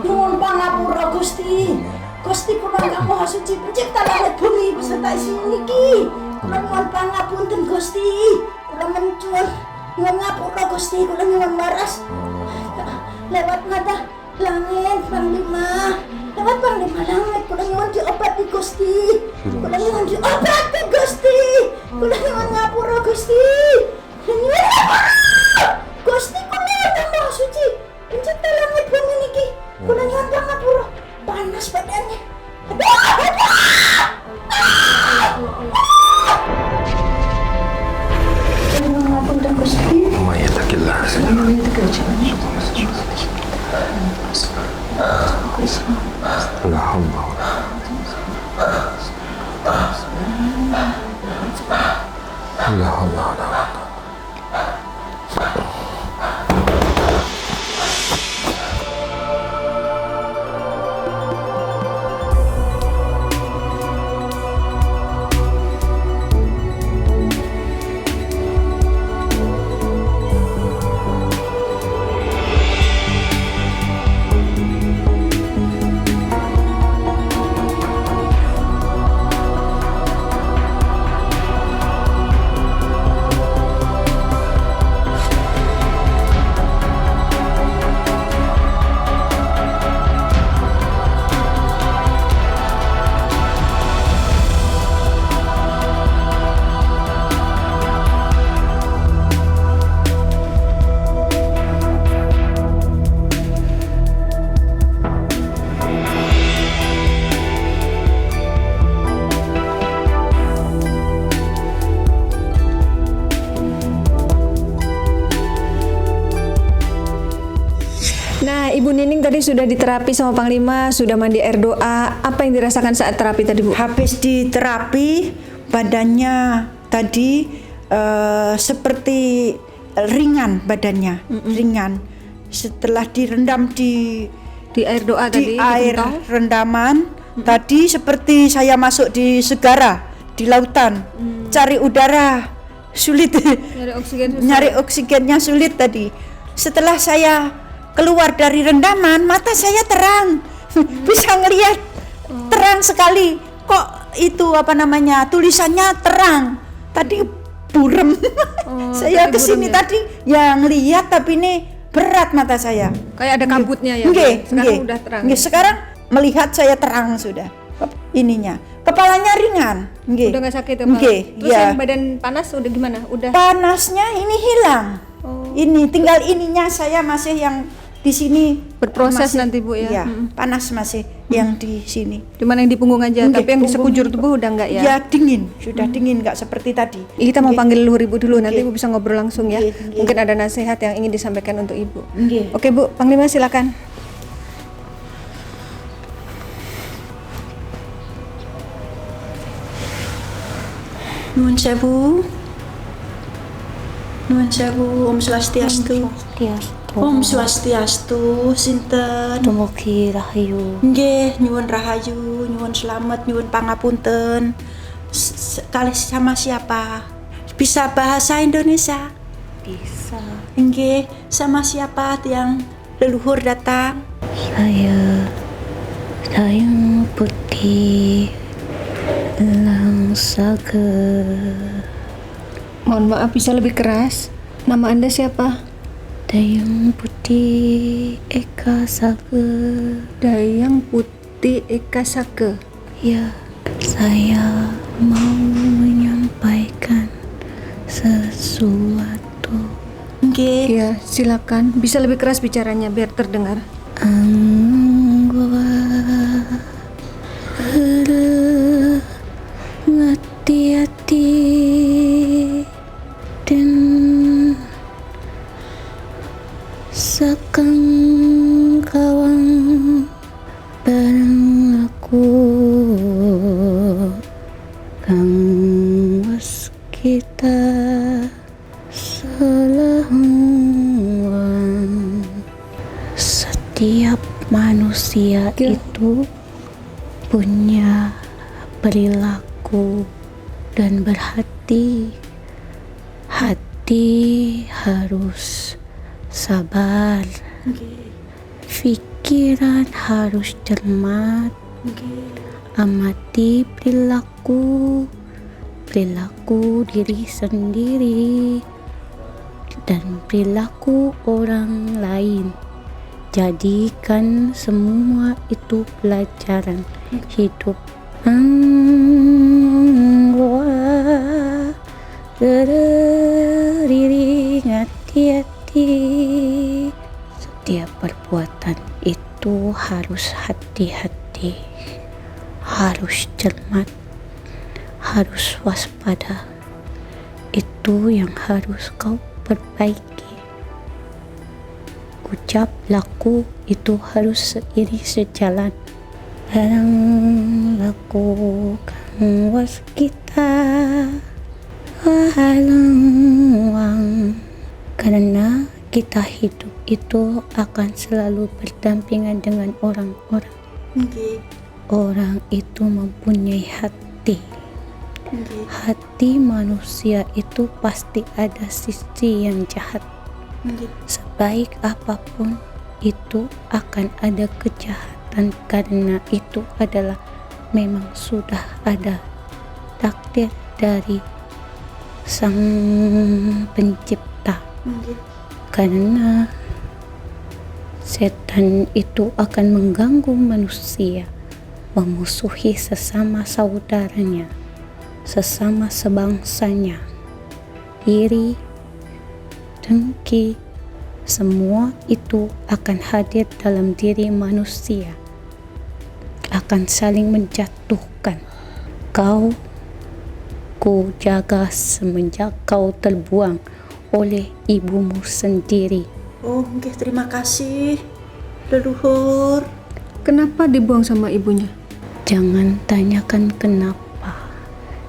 Nyuwun pangapura Gusti. Gusti kula Kang Maha Suci Pencipta langit bumi beserta isi niki. Kula nyuwun pangapunten Gusti. Kula mencun nyuwun ngapura Gusti. Kula nyuwun waras. Lewat nada langit Panglima. Lewat Panglima langit kula nyuwun diobati Gusti. Kula nyuwun diobati Gusti. Kula nyuwun ngapura Gusti. Nyuwun ngapura. Gusti kula Kang Maha Suci Pencipta langit bumi niki. Kula nyuwun pangapura. Panas badannya. Ngapunten Gusti. Maya takillah. La haula. La haula. Nah, Ibu Nining tadi sudah diterapi sama Panglima, sudah mandi air doa. Apa yang dirasakan saat terapi tadi, Bu? Habis diterapi badannya tadi seperti ringan badannya, ringan. Setelah direndam di Di air doa tadi, di air digentong? rendaman tadi seperti saya masuk di segara, di lautan, cari udara sulit, Nyari oksigen susah. nyari oksigennya sulit tadi. Setelah saya keluar dari rendaman, mata saya terang, bisa ngelihat terang sekali. Kok itu apa namanya, tulisannya terang. Tadi burem. Saya tadi kesini burem ya? tadi ya ngelihat, tapi ini berat mata saya. Kayak ada kabutnya ya. Bu? Nggih, Sekarang nggih. udah terang. Nggih, sekarang melihat saya terang sudah. Ininya. Kepalanya ringan. Nggih. Udah nggak sakit ya, Nggih, Terus ya. yang badan panas udah gimana? Udah. Panasnya ini hilang. Oh. Ini tinggal ininya saya masih yang di sini Berproses masih- nanti, Bu, ya? Iya, panas masih yang di sini. Cuman yang di punggung aja, Nggih, tapi yang di punggung sekujur itu. tubuh udah enggak ya? Ya dingin, sudah dingin, nggak seperti tadi. Kita mau Nggih. panggil luhur Ibu dulu, nanti Nggih. Ibu bisa ngobrol langsung ya. Nggih, nggih. Mungkin ada nasihat yang ingin disampaikan untuk Ibu. Nggih. Oke, Bu, Panglima silakan. Nuwun sewu. Nuwun sewu, Om Swastiastu. Om Swastiastu, sinten? Dumugi rahayu. Nggih, nyuwun rahayu, nyuwun selamat, nyuwun pangapunten. Kali sama siapa? Bisa bahasa Indonesia? Bisa. Nggih, sama siapa yang leluhur datang? Saya Dayang Putih Langsaga. Mohon maaf, bisa lebih keras. Nama Anda siapa? Dayang Putih Eka Saga. Dayang Putih Eka Sake. Ya, saya mau menyampaikan sesuatu. Nggih. Ya, silakan. Bisa lebih keras bicaranya biar terdengar. Ang ngati-hati dan sakang kawang bareng aku kang was kita selahungan. Setiap manusia itu punya perilaku dan berhati. Hati harus sabar, pikiran harus cermat, amati perilaku diri sendiri dan perilaku orang lain. Jadikan semua itu pelajaran hidup. Diri hati-hati. Setiap perbuatan itu harus hati-hati, harus cermat, harus waspada. Itu yang harus kau perbaiki. Ucap laku itu harus seiring sejalan. Barang laku kang was kita halang. Karena kita hidup itu akan selalu berdampingan dengan orang-orang. Orang itu mempunyai hati. Hati manusia itu pasti ada sisi yang jahat. Sebaik apapun itu akan ada kejahatan, karena itu adalah memang sudah ada takdir dari Sang Pencipta. Karena setan itu akan mengganggu manusia, memusuhi sesama saudaranya, sesama sebangsanya. Iri, dengki, semua itu akan hadir dalam diri manusia, akan saling menjatuhkan. Ku jaga semenjak kau terbuang oleh ibumu sendiri. Oh, terima kasih leluhur. Kenapa dibuang sama ibunya? Jangan tanyakan kenapa.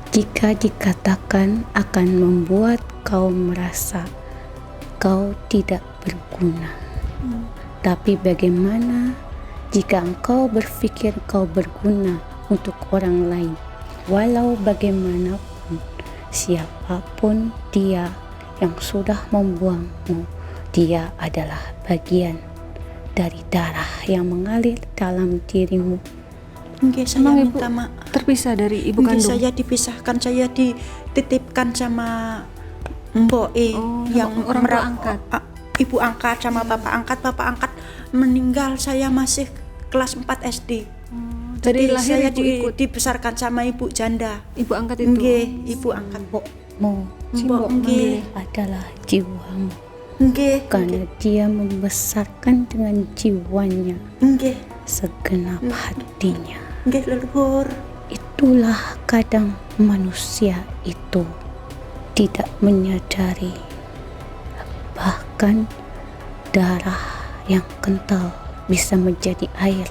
Jika dikatakan akan membuat kau merasa kau tidak berguna. Tapi bagaimana jika engkau berpikir kau berguna untuk orang lain? Walau bagaimanapun, siapapun dia yang sudah membuangmu, dia adalah bagian dari darah yang mengalir dalam dirimu. Saya minta maaf. Terpisah dari ibu kandung? Saya dipisahkan, saya dititipkan sama Mbok yang orang tua angkat. Ibu angkat sama bapak angkat meninggal, saya masih kelas 4 SD. Dari Jadi lahir saya ibu ikut? dibesarkan sama ibu janda. Ibu angkat itu? Ibu angkat. Mbokmu Mbok adalah jiwamu, karena karena dia membesarkan dengan jiwanya, segenap hatinya. leluhur. Itulah kadang manusia itu tidak menyadari, bahkan darah yang kental bisa menjadi air,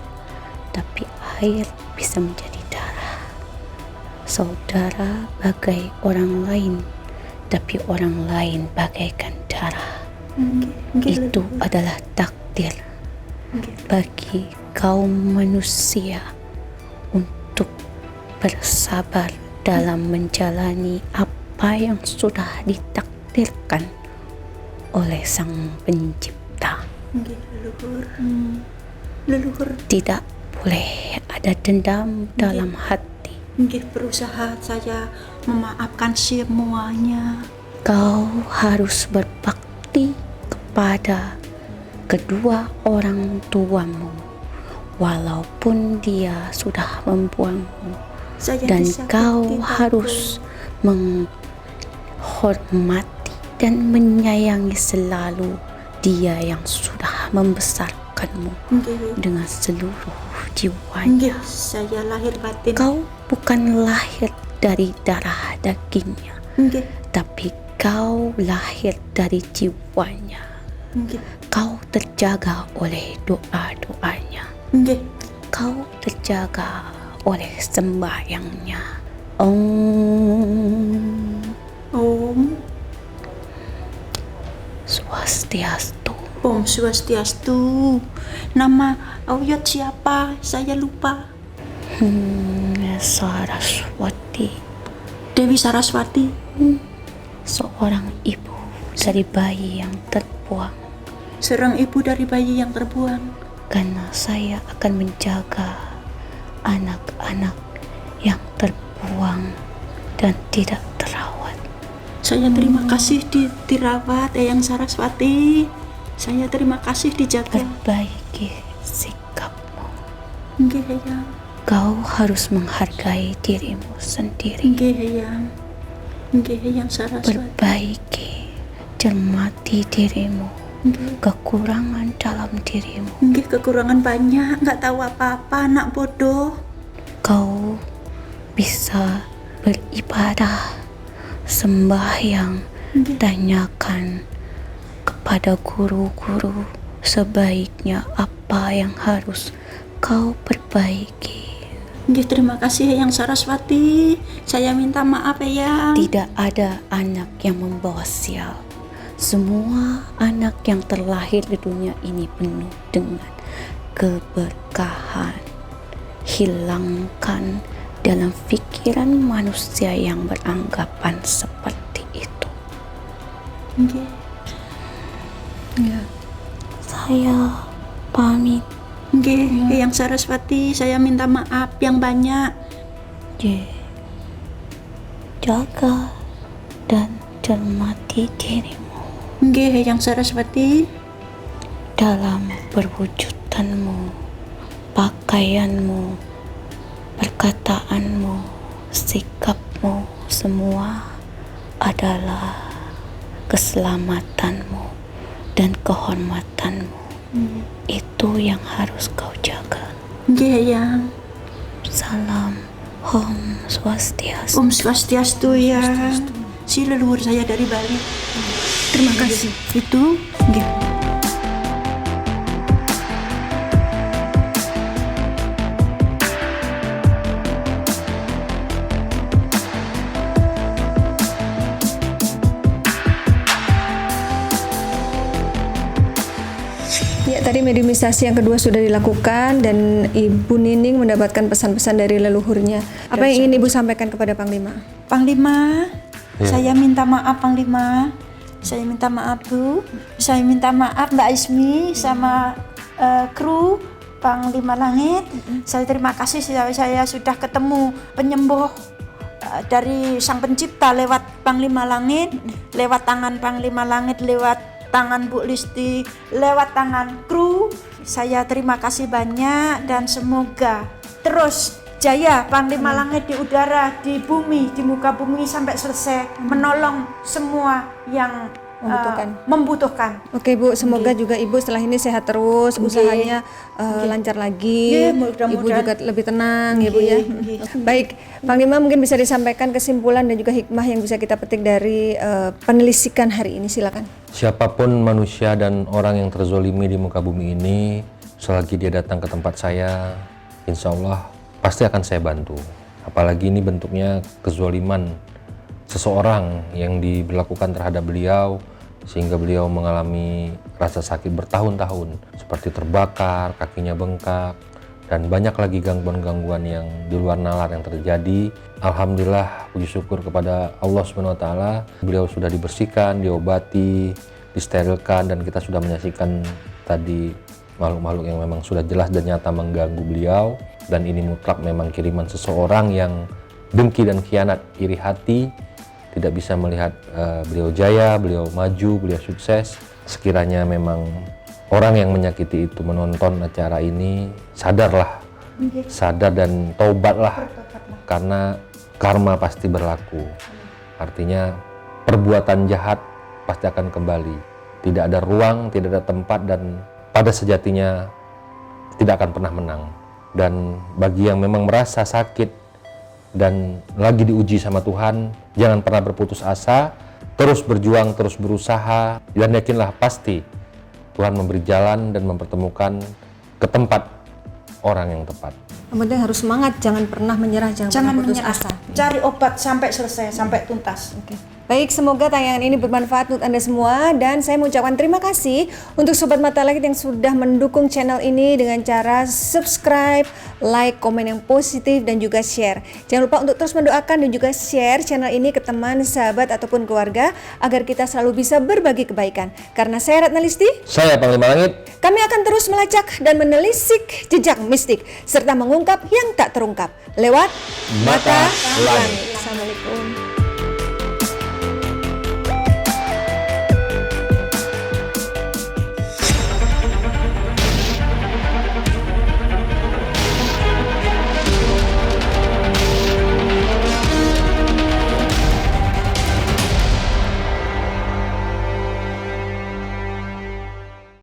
tapi air bisa menjadi darah. Saudara bagai orang lain, tapi orang lain bagaikan darah. Itu adalah takdir bagi kaum manusia untuk bersabar dalam menjalani apa yang sudah ditakdirkan oleh Sang Pencipta. Leluhur. Tidak boleh ada dendam dalam hati. Berusaha saya memaafkan semuanya. Kau harus berbakti kepada kedua orang tuamu, walaupun dia sudah membuangmu. Dan kau harus menghormati dan menyayangi selalu Dia yang sudah membesarkanmu dengan seluruh jiwanya. Saya lahir batin. Kau bukan lahir dari darah dagingnya, tapi kau lahir dari jiwanya. Kau terjaga oleh doa-doanya. Kau terjaga oleh sembahyangnya. Om Swastiastu. Om Swastiastu. Nama Auyot siapa? Saya lupa. Saraswati. Dewi Saraswati. Seorang ibu dari bayi yang terbuang. Seorang ibu dari bayi yang terbuang. Karena saya akan menjaga anak-anak yang terbuang dan tidak terawat. Saya terima kasih dirawat Eyang Saraswati. Saya terima kasih dijaga. Perbaiki sikapmu. Nggih, Eyang. Kau harus menghargai dirimu sendiri. Nggih, Eyang. Nggih, Eyang Saraswati. Perbaiki, cermati dirimu. Kekurangan dalam dirimu. Nggih, kekurangan banyak, nggak tahu apa-apa, anak bodoh. Kau bisa beribadah, sembahyang, tanyakan kepada guru-guru sebaiknya apa yang harus kau perbaiki. Nggih, terima kasih Eyang Saraswati. Saya minta maaf, Eyang. Tidak ada anak yang membawa sial. Semua anak yang terlahir di dunia ini penuh dengan keberkahan. Hilangkan dalam pikiran manusia yang beranggapan seperti itu. Nggih. Saya pamit. Nggih, Eyang Saraswati, saya minta maaf yang banyak. Jaga dan cermati dirimu Nggih, Eyang Saraswati. dalam perwujudanmu, pakaianmu, perkataanmu, sikapmu, semua adalah keselamatanmu dan kehormatanmu. Itu yang harus kau jaga. Nggih, Eyang. Salam Om Swastiastu. Om Swastiastu ya. Si leluhur saya dari Bali. Terima kasih. Itu nggih. Ya, tadi mediumisasi yang kedua sudah dilakukan dan Ibu Nining mendapatkan pesan-pesan dari leluhurnya. Apa yang ingin Ibu sampaikan kepada Panglima? Panglima, saya minta maaf Panglima. Saya minta maaf Bu. Saya minta maaf Mbak Ismi sama kru Panglima Langit. Saya terima kasih saya sudah ketemu penyembuh dari Sang Pencipta lewat Panglima Langit, lewat tangan Panglima Langit, lewat tangan Bu Listi, lewat tangan kru. Saya terima kasih banyak dan semoga terus jaya Panglima Langit di udara, di bumi, di muka bumi sampai selesai menolong semua yang membutuhkan. Oke Bu, semoga juga Ibu setelah ini sehat terus, usahanya lancar lagi, Ibu juga lebih tenang ya Bu ya. Baik, Panglima mungkin bisa disampaikan kesimpulan dan juga hikmah yang bisa kita petik dari penelisikan hari ini, silakan. Siapapun manusia dan orang yang terzolimi di muka bumi ini, selagi dia datang ke tempat saya, insya Allah pasti akan saya bantu. Apalagi ini bentuknya kezoliman seseorang yang diberlakukan terhadap beliau, sehingga beliau mengalami rasa sakit bertahun-tahun, seperti terbakar, kakinya bengkak, dan banyak lagi gangguan-gangguan yang di luar nalar yang terjadi. Alhamdulillah, puji syukur kepada Allah SWT, beliau sudah dibersihkan, diobati, disterilkan, dan kita sudah menyaksikan tadi makhluk-makhluk yang memang sudah jelas dan nyata mengganggu beliau. Dan ini mutlak memang kiriman seseorang yang dengki dan khianat, iri hati, tidak bisa melihat beliau jaya, beliau maju, beliau sukses. Sekiranya memang orang yang menyakiti itu menonton acara ini, sadarlah, sadar dan taubatlah, karena karma pasti berlaku. Artinya perbuatan jahat pasti akan kembali. tidak ada ruang, tidak ada tempat, dan pada sejatinya tidak akan pernah menang. Dan bagi yang memang merasa sakit dan lagi diuji sama Tuhan, jangan pernah berputus asa, terus berjuang, terus berusaha, dan yakinlah pasti Tuhan memberi jalan dan mempertemukan ke tempat orang yang tepat. Yang penting harus semangat, jangan pernah menyerah, jangan pernah putus menyerah. asa. Cari obat sampai selesai, sampai tuntas. Oke. Baik, semoga tayangan ini bermanfaat untuk Anda semua, dan saya mengucapkan terima kasih untuk Sobat Mata Langit yang sudah mendukung channel ini dengan cara subscribe, like, komen yang positif, dan juga share. Jangan lupa untuk terus mendoakan dan juga share channel ini ke teman, sahabat, ataupun keluarga agar kita selalu bisa berbagi kebaikan. Karena saya Ratna Listi, Saya Panglima Langit. kami akan terus melacak dan menelisik jejak mistik serta mengungkap yang tak terungkap lewat Mata Langit.